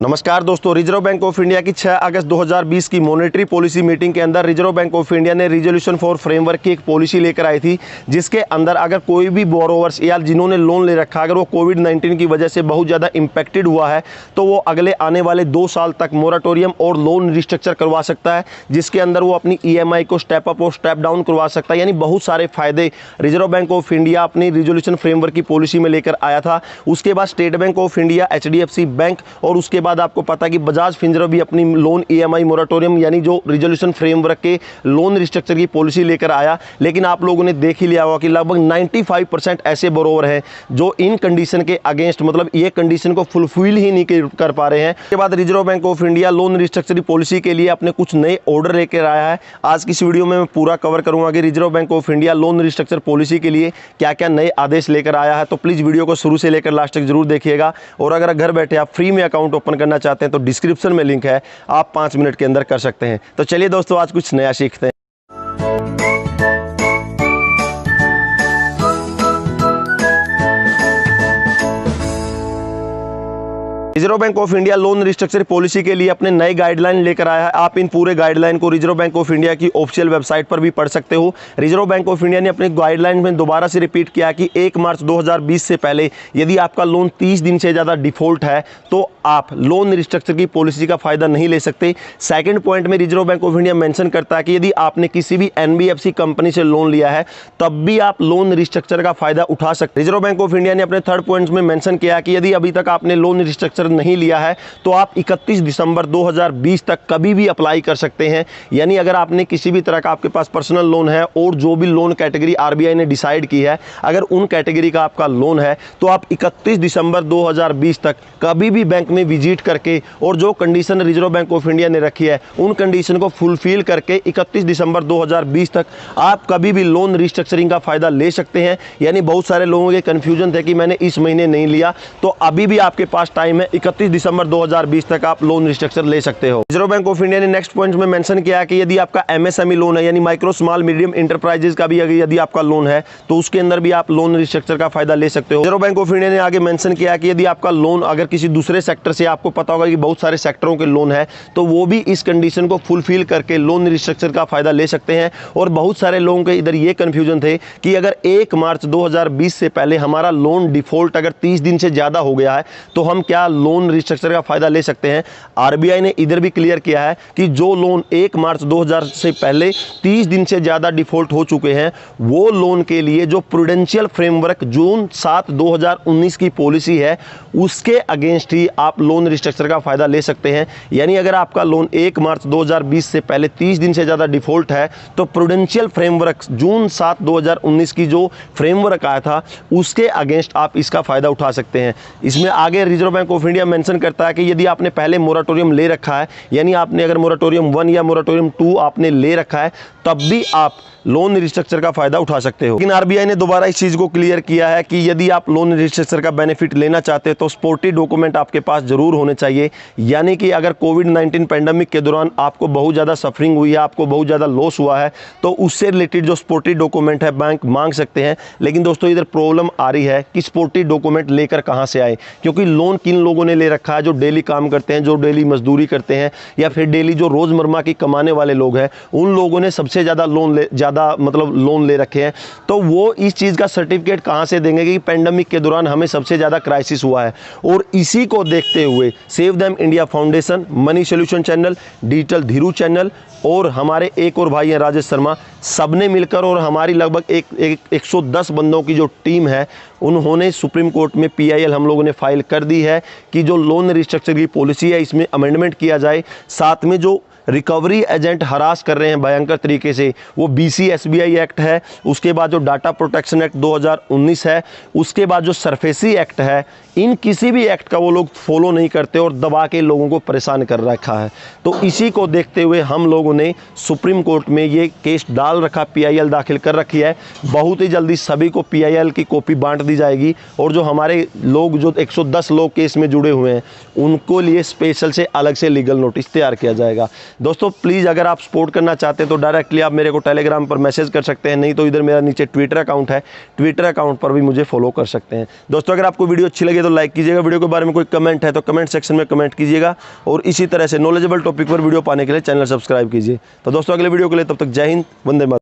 नमस्कार दोस्तों, reserve bank of India की 6 अगस्त 2020 की मॉनेटरी पॉलिसी मीटिंग के अंदर रिजर्व बैंक ऑफ इंडिया ने रिजोल्यूशन फॉर फ्रेमवर्क की एक पॉलिसी लेकर आई थी, जिसके अंदर अगर कोई भी बोरोवर्स या जिन्होंने लोन ले रखा है, अगर वो कोविड-19 की वजह से बहुत ज़्यादा इंपैक्टेड हुआ है तो वो अगले आने वाले 2 साल तक मोराटोरियम और लोन रिस्ट्रक्चर करवा सकता है, जिसके अंदर वो अपनी EMI को स्टेप अप और स्टेप डाउन करवा सकता है। यानी बहुत सारे फायदे रिजर्व बैंक ऑफ इंडिया अपनी रिजोल्यूशन फ्रेमवर्क की पॉलिसी में लेकर आया था। उसके बाद state bank of India, HDFC bank और उसके बाद आपको पता है कि बजाज फिनसर्व भी अपनी लोन EMI मोराटोरियम यानी जो रिजोल्यूशन फ्रेमवर्क के लोन रिस्ट्रक्चर की पॉलिसी लेकर आया। लेकिन आप लोगों ने देख ही लिया होगा कि लगभग 95% ऐसे बोरोवर हैं जो इन कंडीशन के अगेंस्ट, मतलब ये कंडीशन को फुलफिल ही नहीं कर पा रहे हैं। उसके बाद reserve bank of India loan restructure policy के लिए अपने कुछ नए ऑर्डर लेकर आया है। आज की इस वीडियो में मैं पूरा कवर करूंगा कि reserve bank of India loan restructure policy के लिए क्या क्या नए आदेश लेकर आया है। तो प्लीज वीडियो को शुरू से लेकर लास्ट तक जरूर देखिएगा। और अगर घर बैठे आप फ्री में अकाउंट ओपन करना चाहते हैं तो डिस्क्रिप्शन में लिंक है, आप 5 मिनट के अंदर कर सकते हैं। तो चलिए दोस्तों, आज कुछ नया सीखते हैं। Reserve bank of India loan restructure policy के लिए अपने नए गाइडलाइन लेकर आया है। आप इन पूरे गाइडलाइन को रिजर्व बैंक ऑफ इंडिया की ऑफिशियल वेबसाइट पर भी पढ़ सकते हो। रिजर्व बैंक ऑफ इंडिया ने अपने गाइडलाइन में दोबारा से रिपीट किया कि 1 मार्च 2020 से पहले यदि आपका लोन 30 दिन से ज़्यादा डिफॉल्ट है तो आप लोन रिस्ट्रक्चर की पॉलिसी का फायदा नहीं ले सकते। सेकंड पॉइंट में reserve bank of India mention करता है कि यदि आपने किसी भी NBFC कंपनी से लोन लिया है तब भी आप लोन रिस्ट्रक्चर का फायदा उठा सकते। रिजर्व बैंक ऑफ इंडिया ने अपने थर्ड पॉइंट में मेंशन किया कि यदि अभी तक आपने लोन रिस्ट्रक्चर नहीं लिया है तो आप 31 दिसंबर 2020 तक कभी भी अप्लाई कर सकते हैं। यानी अगर आपने किसी भी तरह का आपके पास पर्सनल लोन है और जो भी लोन कैटेगरी RBI ने डिसाइड की है, अगर उन कैटेगरी का आपका लोन है तो आप 31 दिसंबर 2020 तक कभी भी बैंक में विजिट करके और जो condition reserve bank of India ने रखी है उन कंडीशन को फुलफिल करके 31 दिसंबर 2020 तक आप कभी भी लोन रिस्ट्रक्चरिंग का फायदा ले सकते हैं। यानी बहुत सारे लोगों के कंफ्यूजन थे कि मैंने इस महीने नहीं लिया, तो अभी भी आपके पास टाइम है, 31 दिसंबर 2020 तक आप लोन रिस्ट्रक्चर ले सकते हो। रिजर्व बैंक ऑफ इंडिया ने नेक्स्ट पॉइंट में मेंशन किया है कि यदि आपका MSME लोन है, यानी माइक्रो स्मॉल मीडियम इंटरप्राइजेस का भी यदि आपका लोन है तो उसके अंदर भी आप लोन रिस्ट्रक्चर का फायदा ले सकते हो। रिजर्व बैंक ऑफ इंडिया ने आगे मेंशन किया कि यदि आपका लोन अगर किसी दूसरे सेक्टर से, आपको पता होगा कि बहुत सारे सेक्टरों के लोन है, तो वो भी इस कंडीशन को फुलफिल करके लोन रिस्ट्रक्चर का फायदा ले सकते हैं। और बहुत सारे लोगों के इधर ये कंफ्यूजन थे कि अगर 1 मार्च 2020 से पहले हमारा लोन डिफॉल्ट अगर 30 दिन से ज्यादा हो गया है तो हम क्या लोन रिस्ट्रक्चर का फायदा ले सकते हैं। RBI ने इधर भी क्लियर किया है कि जो लोन 1 मार्च 2000 से पहले 30 दिन से ज्यादा डिफॉल्ट हो चुके हैं वो लोन के लिए जो प्रूडेंशियल फ्रेमवर्क जून 7 2019 की पॉलिसी है उसके अगेंस्ट ही आप लोन रिस्ट्रक्चर का फायदा ले सकते हैं। यानी अगर आपका लोन 1 मार्च 2020 से पहले 30 दिन से ज्यादा डिफॉल्ट है तो प्रूडेंशियल फ्रेमवर्क जून 7 2019 की जो फ्रेमवर्क आया था उसके अगेंस्ट आप इसका फायदा उठा सकते हैं। इसमें आगे reserve bank of India mention करता है कि यदि आपने पहले मोराटोरियम ले रखा है, यानी आपने अगर मोराटोरियम 1 या मोराटोरियम 2 आपने ले रखा है, तब भी आप लोन रिस्ट्रक्चर का फायदा उठा सकते हो। लेकिन RBI ने दोबारा इस चीज को क्लियर किया है कि यदि आप लोन रिस्ट्रक्चर का बेनिफिट लेना चाहते हैं तो सपोर्टिव डॉक्यूमेंट आपके पास जरूर होने चाहिए। यानी कि अगर कोविड-19 पेंडेमिक के दौरान आपको बहुत ज्यादा सफरिंग हुई है, आपको बहुत ज्यादा लॉस हुआ है, तो उससे रिलेटेड जो सपोर्टिव डॉक्यूमेंट है बैंक मांग सकते हैं। लेकिन दोस्तों इधर प्रॉब्लम आ रही है कि सपोर्टिव डॉक्यूमेंट लेकर कहां से आए, क्योंकि लोन किन लोगों ने ले रखा है, जो डेली काम करते हैं, जो डेली मजदूरी करते हैं, या फिर डेली जो रोजमर्रा की कमाने वाले लोग हैं, उन लोगों ने सबसे ज्यादा लोन ले रखे हैं। तो वो इस चीज का सर्टिफिकेट कहां से देंगे कि पेंडेमिक के दौरान हमें सबसे ज्यादा क्राइसिस हुआ है। और इसी को देखते हुए save them India foundation, money solution channel, digital Dhiru channel और हमारे एक और भाई हैं राजेश शर्मा, सबने मिलकर और हमारी लगभग 110 बंदों की जो टीम है उन्होंने सुप्रीम कोर्ट में PIL हम लोगों ने फाइल कर दी है कि जो लोन रिस्ट्रक्चर की पॉलिसी है इसमें अमेंडमेंट किया जाए। साथ में जो रिकवरी एजेंट हरास कर रहे हैं भयंकर तरीके से, वो BC-SBI एक्ट है, उसके बाद जो डाटा प्रोटेक्शन एक्ट 2019 है, उसके बाद जो सरफेसी एक्ट है, इन किसी भी एक्ट का वो लोग फॉलो नहीं करते और दबा के लोगों को परेशान कर रखा है। तो इसी को देखते हुए हम लोगों ने सुप्रीम कोर्ट में ये केस डाल रखा, PIL दाखिल कर रखी है। बहुत ही जल्दी सभी को PIL की कॉपी बांट दी जाएगी और जो हमारे लोग, जो 110 लोग केस में जुड़े हुए हैं, उनको लिए स्पेशल से अलग से लीगल नोटिस तैयार किया जाएगा। दोस्तों प्लीज़ अगर आप सपोर्ट करना चाहते हैं तो डायरेक्टली आप मेरे को टेलीग्राम पर मैसेज कर सकते हैं, नहीं तो इधर मेरा नीचे ट्विटर अकाउंट है, ट्विटर अकाउंट पर भी मुझे फॉलो कर सकते हैं। दोस्तों अगर आपको वीडियो अच्छी लगे तो लाइक कीजिएगा, वीडियो के बारे में कोई कमेंट है तो कमेंट सेक्शन में कमेंट कीजिएगा, और इसी तरह से नॉलेजेबल टॉपिक पर वीडियो पाने के लिए चैनल सब्सक्राइब कीजिए। तो दोस्तों अगले वीडियो के लिए तब तक जय हिंद, वंदे मातरम।